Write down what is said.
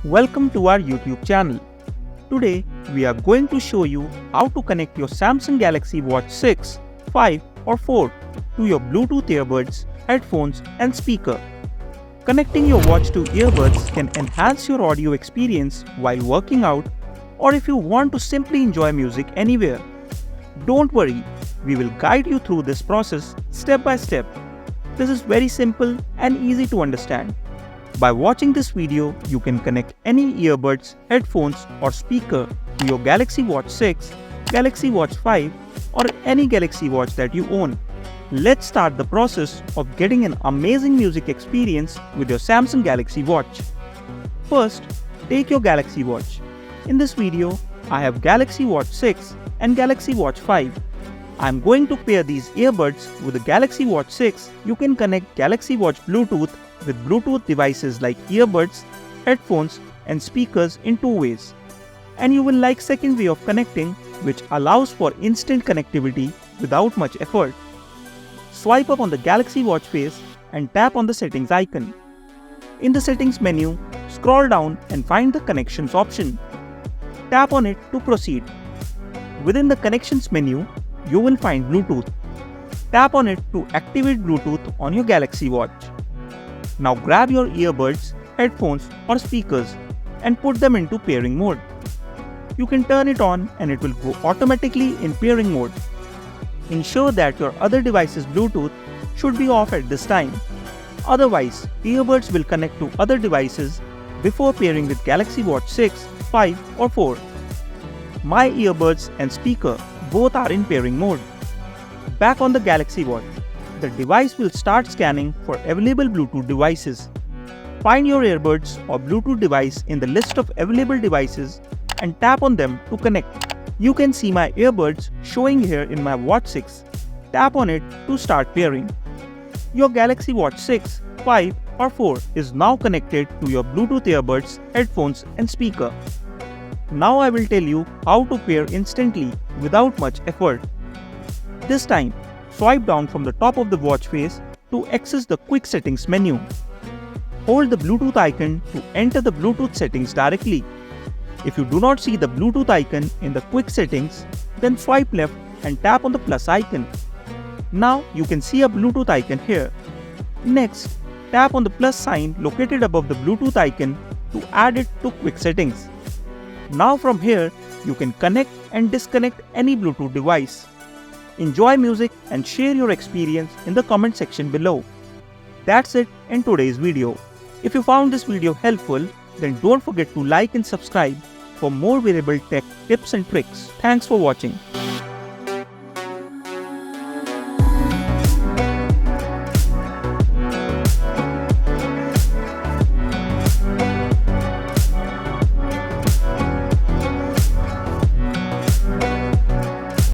Welcome to our YouTube channel. Today we are going to show you how to connect your Samsung Galaxy Watch 6, 5 or 4 to your Bluetooth earbuds, headphones and speaker. Connecting your watch to earbuds can enhance your audio experience while working out or if you want to simply enjoy music anywhere. Don't worry, we will guide you through this process step by step. This is very simple and easy to understand. By watching this video, you can connect any earbuds, headphones or speaker to your Galaxy Watch 6, Galaxy Watch 5 or any Galaxy Watch that you own. Let's start the process of getting an amazing music experience with your Samsung Galaxy Watch. First, take your Galaxy Watch. In this video, I have Galaxy Watch 6 and Galaxy Watch 5. I am going to pair these earbuds with the Galaxy Watch 6. You can connect Galaxy Watch Bluetooth with Bluetooth devices like earbuds, headphones and speakers in two ways. And you will like second way of connecting, which allows for instant connectivity without much effort. Swipe up on the Galaxy Watch face and tap on the settings icon. In the settings menu, scroll down and find the connections option. Tap on it to proceed. Within the connections menu, you will find Bluetooth. Tap on it to activate Bluetooth on your Galaxy Watch. Now grab your earbuds, headphones or speakers and put them into pairing mode. You can turn it on and it will go automatically in pairing mode. Ensure that your other device's Bluetooth should be off at this time. Otherwise, earbuds will connect to other devices before pairing with Galaxy Watch 6, 5 or 4. My earbuds and speaker both are in pairing mode. Back on the Galaxy Watch, the device will start scanning for available Bluetooth devices. Find your earbuds or Bluetooth device in the list of available devices and tap on them to connect. You can see my earbuds showing here in my Watch 6. Tap on it to start pairing. Your Galaxy Watch 6, 5 or 4 is now connected to your Bluetooth earbuds, headphones and speaker. Now I will tell you how to pair instantly without much effort. This time, swipe down from the top of the watch face to access the quick settings menu. Hold the Bluetooth icon to enter the Bluetooth settings directly. If you do not see the Bluetooth icon in the quick settings, then swipe left and tap on the plus icon. Now you can see a Bluetooth icon here. Next, tap on the plus sign located above the Bluetooth icon to add it to quick settings. Now from here, you can connect and disconnect any Bluetooth device. Enjoy music and share your experience in the comment section below. That's it in today's video. If you found this video helpful, then don't forget to like and subscribe for more wearable tech tips and tricks. Thanks for watching.